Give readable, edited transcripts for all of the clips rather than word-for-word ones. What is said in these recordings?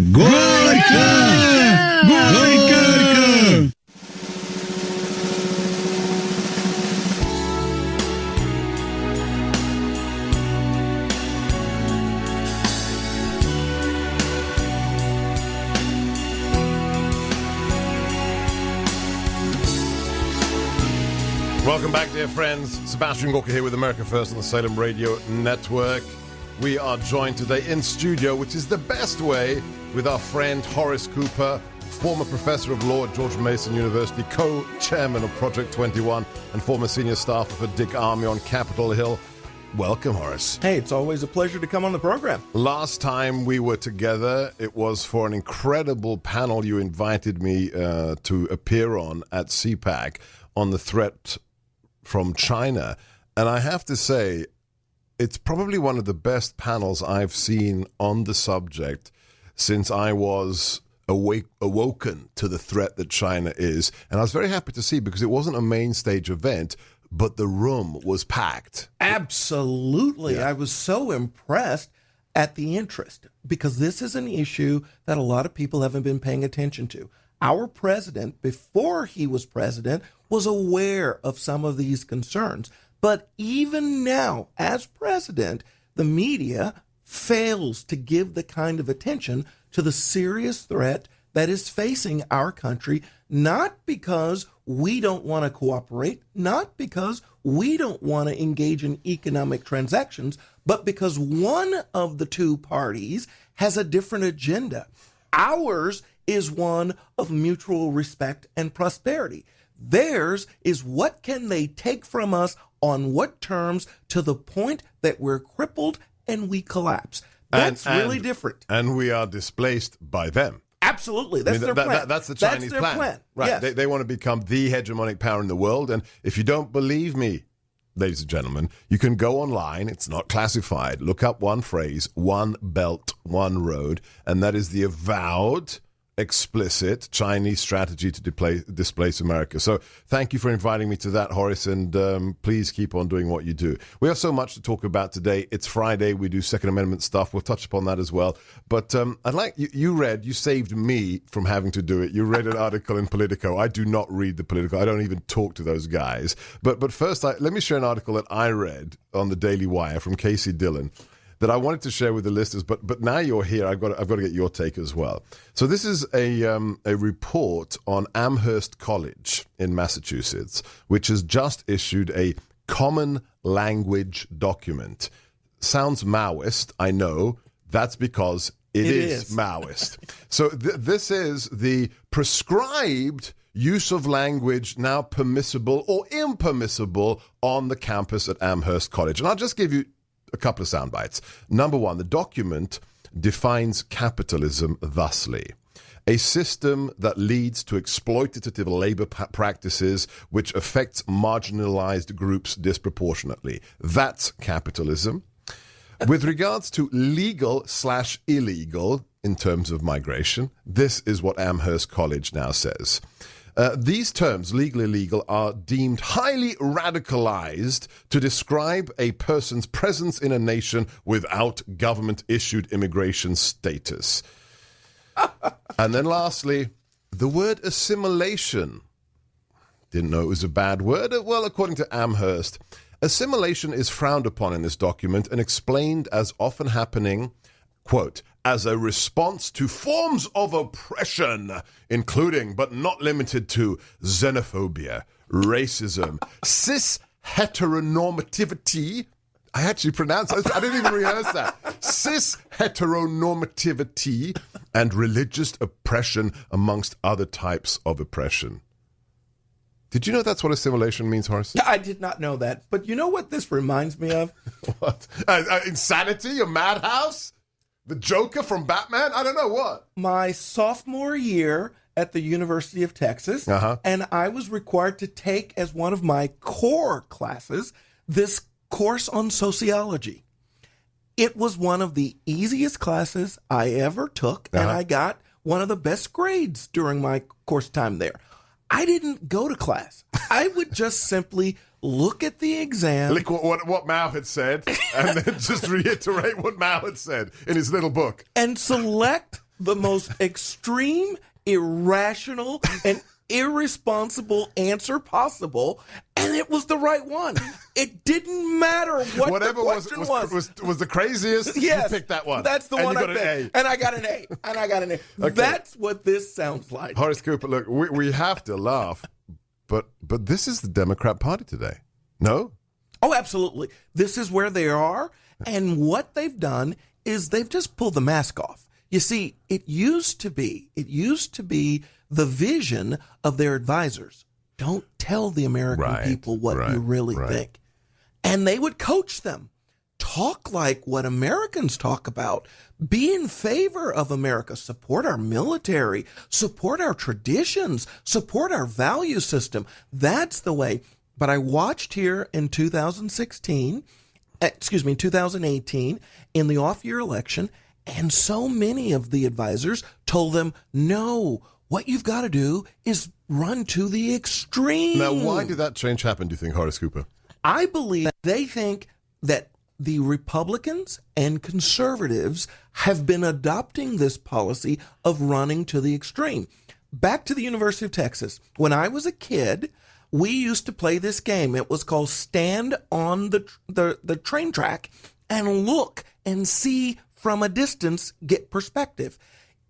Горько! Горько! Welcome back, dear friends. Sebastian Gorka here with America First on the Salem Radio Network. We are joined today in studio, which is the best way, with our friend Horace Cooper, former professor of law at George Mason University, co-chairman of Project 21, and former senior staffer for Dick Armey on Capitol Hill. Welcome, Horace. Hey, it's always a pleasure to come on the program. Last time we were together, it was for an incredible panel you invited me to appear on at CPAC on the threat from China. And I have to say, it's probably one of the best panels I've seen on the subject since I was awoken to the threat that China is. And I was very happy to see, because it wasn't a main stage event, but the room was packed. Absolutely. Yeah. I was so impressed at the interest, because this is an issue that a lot of people haven't been paying attention to. Our president, before he was president, was aware of some of these concerns. But even now, as president, the media fails to give the kind of attention to the serious threat that is facing our country, not because we don't want to cooperate, not because we don't want to engage in economic transactions, but because one of the two parties has a different agenda. Ours is one of mutual respect and prosperity. Theirs is what can they take from us on what terms, to the point that we're crippled and we collapse. That's really different. And we are displaced by them. Absolutely. That's their plan. That's the Chinese plan. Right. Yes. They want to become the hegemonic power in the world. And if you don't believe me, ladies and gentlemen, you can go online. It's not classified. Look up one phrase: one belt, one road. And that is the avowed, explicit Chinese strategy to displace America. So thank you for inviting me to that, Horace, and please keep on doing what you do. We have so much to talk about today. It's Friday. We do Second Amendment stuff. We'll touch upon that as well. But I'd like you saved me from having to do it. You read an article in Politico. I do not read the Politico. I don't even talk to those guys. But first, let me share an article that I read on the Daily Wire from Casey Dillon that I wanted to share with the listeners, but now you're here, I've got to get your take as well. So this is a report on Amherst College in Massachusetts, which has just issued a common language document. Sounds Maoist, I know. That's because it is Maoist. So this is the prescribed use of language now permissible or impermissible on the campus at Amherst College. And I'll just give you a couple of sound bites. Number one, the document defines capitalism thusly: a system that leads to exploitative labor practices which affects marginalized groups disproportionately. That's capitalism. With regards to legal/illegal in terms of migration, this is what Amherst College now says. These terms, legal, illegal, are deemed highly radicalized to describe a person's presence in a nation without government-issued immigration status. And then lastly, the word assimilation. Didn't know it was a bad word? Well, according to Amherst, assimilation is frowned upon in this document and explained as often happening, quote, as a response to forms of oppression, including but not limited to xenophobia, racism, cis-heteronormativity. I actually pronounced that. I didn't even rehearse that. Cis-heteronormativity and religious oppression, amongst other types of oppression. Did you know that's what assimilation means, Horace? I did not know that. But you know what this reminds me of? What? Insanity? A madhouse? The Joker from Batman? I don't know what. My sophomore year at the University of Texas, and I was required to take as one of my core classes this course on sociology. It was one of the easiest classes I ever took, and I got one of the best grades during my course time there. I didn't go to class. I would just simply look at the exam. Look what Mao had said, and then just reiterate what Mao had said in his little book. And select the most extreme, irrational, and irresponsible answer possible, and it was the right one. It didn't matter what Whatever the question was the craziest. Yes, you picked that one. That's the and one you got I an picked. And I got an A. Okay. That's what this sounds like. Horace Cooper, look, we have to laugh, but this is the Democrat Party today. No? Oh, absolutely. This is where they are, and what they've done is they've just pulled the mask off. You see, it used to be the vision of their advisors. Don't tell the American people what you really think. And they would coach them. Talk like what Americans talk about. Be in favor of America. Support our military. Support our traditions. Support our value system. That's the way. But I watched here in 2018, in the off-year election, and so many of the advisors told them, no, what you've got to do is run to the extreme. Now, why did that change happen, do you think, Horace Cooper? I believe they think that the Republicans and conservatives have been adopting this policy of running to the extreme. Back to the University of Texas. When I was a kid, we used to play this game. It was called Stand on the Train Track and Look and See from a Distance, Get Perspective.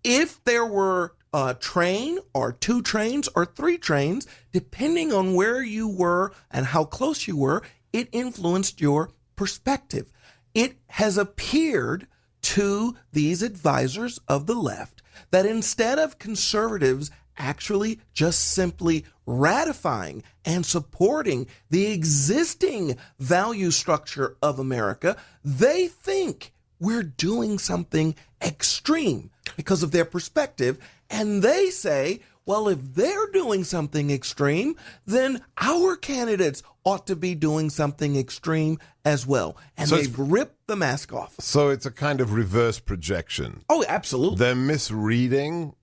If there were a train or two trains or three trains, depending on where you were and how close you were, it influenced your perspective. It has appeared to these advisors of the left that instead of conservatives actually just simply ratifying and supporting the existing value structure of America, they think we're doing something extreme because of their perspective. And they say, well, if they're doing something extreme, then our candidates ought to be doing something extreme as well. And so they've ripped the mask off. So it's a kind of reverse projection. Oh, absolutely. They're misreading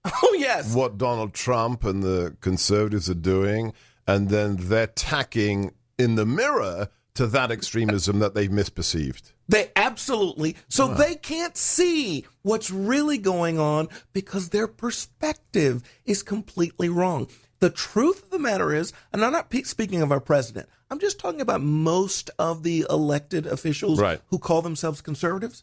what Donald Trump and the conservatives are doing, and then they're tacking in the mirror to that extremism that they've misperceived. They absolutely. So they can't see what's really going on because their perspective is completely wrong. The truth of the matter is, and I'm not speaking of our president, I'm just talking about most of the elected officials who call themselves conservatives.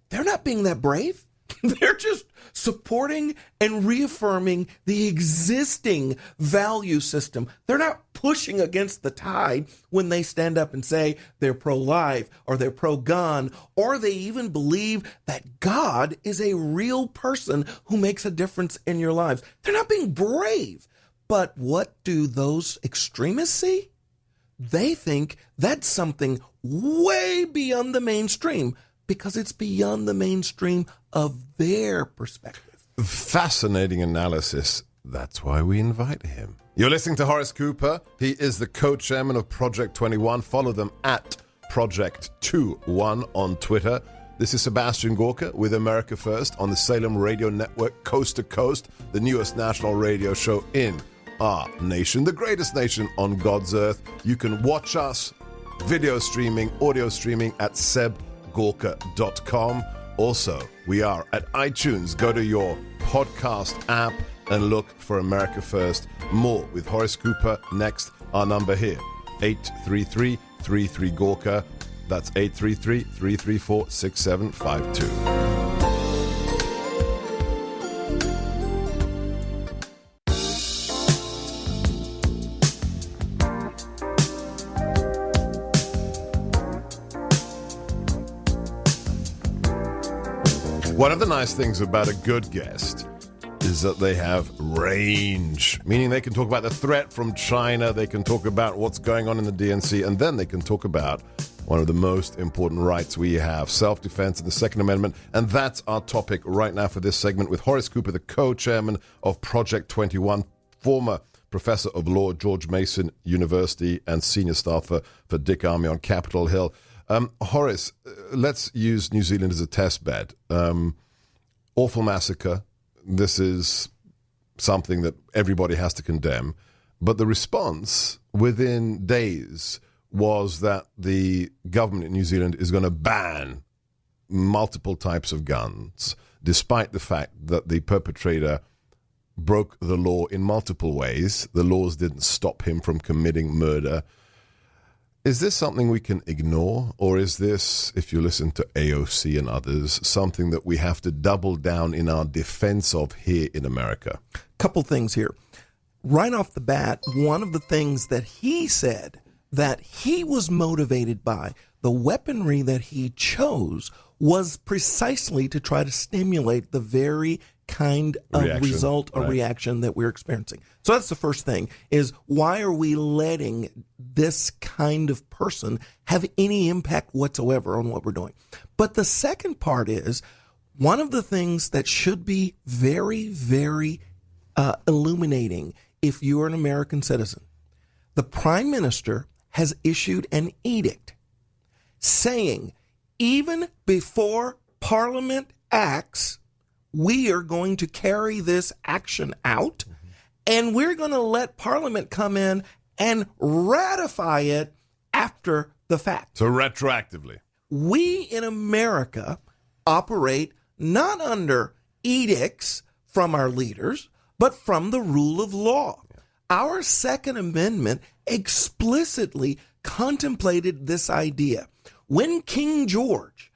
They're not being that brave. They're just supporting and reaffirming the existing value system. They're not pushing against the tide when they stand up and say they're pro-life or they're pro-gun, or they even believe that God is a real person who makes a difference in your lives. They're not being brave. But what do those extremists see? They think that's something way beyond the mainstream, because it's beyond the mainstream of their perspective. Fascinating analysis. That's why we invite him. You're listening to Horace Cooper. He is the co-chairman of Project 21. Follow them at Project21 on Twitter. This is Sebastian Gorka with America First on the Salem Radio Network, coast to coast, the newest national radio show in our nation, the greatest nation on God's earth. You can watch us, video streaming, audio streaming at sebgorka.com. Also, we are at iTunes. Go to your podcast app and look for America First. More with Horace Cooper next. Our number here, 833-33-GORKA. That's 833-334-6752. One of the nice things about a good guest is that they have range, meaning they can talk about the threat from China, they can talk about what's going on in the DNC, and then they can talk about one of the most important rights we have, self-defense and the Second Amendment. And that's our topic right now for this segment with Horace Cooper, the co-chairman of Project 21, former professor of law at George Mason University and senior staffer for Dick Armey on Capitol Hill. Horace, let's use New Zealand as a test bed. Awful massacre. This is something that everybody has to condemn. But the response within days was that the government in New Zealand is going to ban multiple types of guns, despite the fact that the perpetrator broke the law in multiple ways. The laws didn't stop him from committing murder. Is this something we can ignore, or is this, if you listen to AOC and others, something that we have to double down in our defense of here in America? Couple things here. Right off the bat, one of the things that he said that he was motivated by, the weaponry that he chose, was precisely to try to stimulate the very kind of reaction that we're experiencing. So that's the first thing, is why are we letting this kind of person have any impact whatsoever on what we're doing? But the second part is, one of the things that should be very, very illuminating if you are an American citizen. The Prime Minister has issued an edict saying, even before Parliament acts, we are going to carry this action out, and we're going to let Parliament come in and ratify it after the fact. So retroactively. We in America operate not under edicts from our leaders, but from the rule of law. Our Second Amendment explicitly contemplated this idea. When King George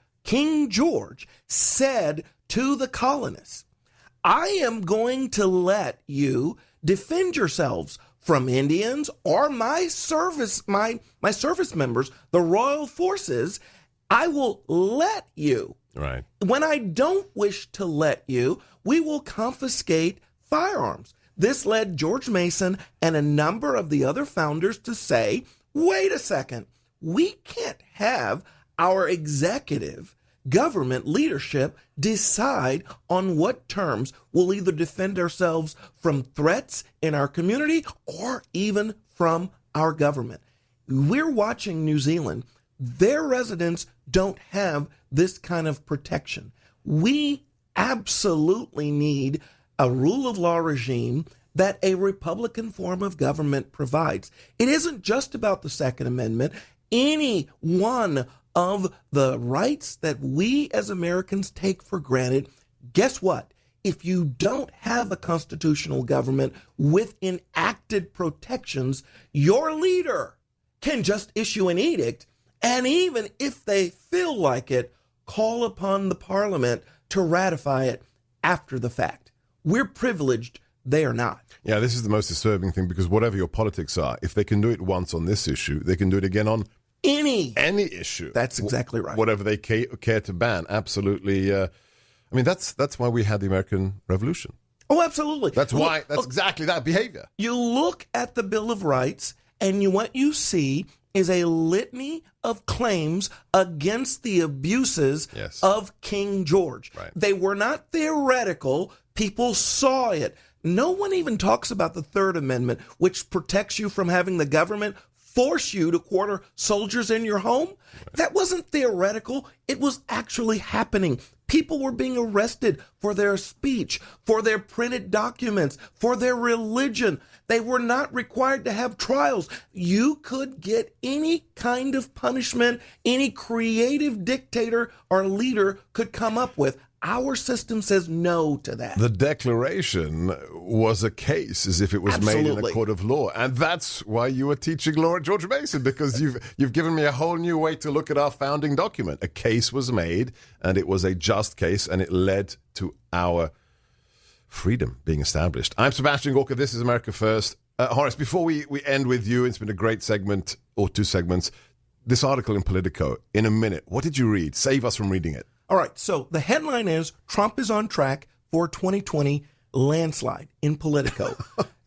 said to the colonists, I am going to let you defend yourselves from Indians or my service members, the royal forces, I will let you. Right. When I don't wish to let you, we will confiscate firearms. This led George Mason and a number of the other founders to say, wait a second, we can't have our executive government leadership decide on what terms we'll either defend ourselves from threats in our community or even from our government. We're watching New Zealand. Their residents don't have this kind of protection. We absolutely need a rule of law regime that a Republican form of government provides. It isn't just about the Second Amendment. Any one of the rights that we as Americans take for granted, guess what? If you don't have a constitutional government with enacted protections, your leader can just issue an edict, and even if they feel like it, call upon the parliament to ratify it after the fact. We're privileged. They are not. Yeah, this is the most disturbing thing, because whatever your politics are, if they can do it once on this issue, they can do it again on any issue. That's exactly right. Whatever they care to ban. Absolutely. I mean, that's why we had the American Revolution. Oh, absolutely. That's why. That's exactly that behavior. You look at the Bill of Rights, and what you see is a litany of claims against the abuses of King George. Right. They were not theoretical. People saw it. No one even talks about the Third Amendment, which protects you from having the government force you to quarter soldiers in your home. Right. That wasn't theoretical. It was actually happening. People were being arrested for their speech, for their printed documents, for their religion. They were not required to have trials. You could get any kind of punishment any creative dictator or leader could come up with. Our system says no to that. The Declaration was a case as if it was made in a court of law. And that's why you were teaching law at George Mason, because you've given me a whole new way to look at our founding document. A case was made, and it was a just case, and it led to our freedom being established. I'm Sebastian Gorka. This is America First. Horace, before we end with you, it's been a great segment, or two segments. This article in Politico, in a minute, what did you read? Save us from reading it. All right, so the headline is Trump is on track for 2020 landslide in Politico.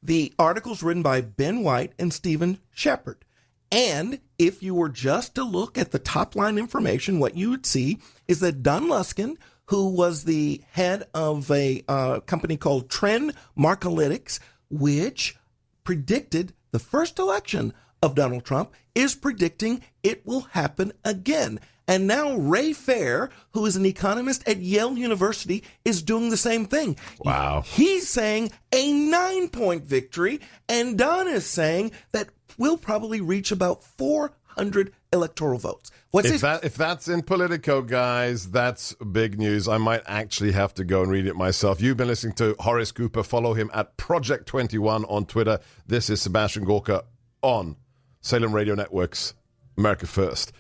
The article's written by Ben White and Stephen Shepard. And if you were just to look at the top line information, what you would see is that Don Luskin, who was the head of a company called Trend Markalytics, which predicted the first election of Donald Trump, is predicting it will happen again. And now Ray Fair, who is an economist at Yale University, is doing the same thing. Wow. He's saying a 9-point victory, and Don is saying that we'll probably reach about 400 electoral votes. If that's in Politico, guys, that's big news. I might actually have to go and read it myself. You've been listening to Horace Cooper. Follow him at Project21 on Twitter. This is Sebastian Gorka on Salem Radio Network's America First.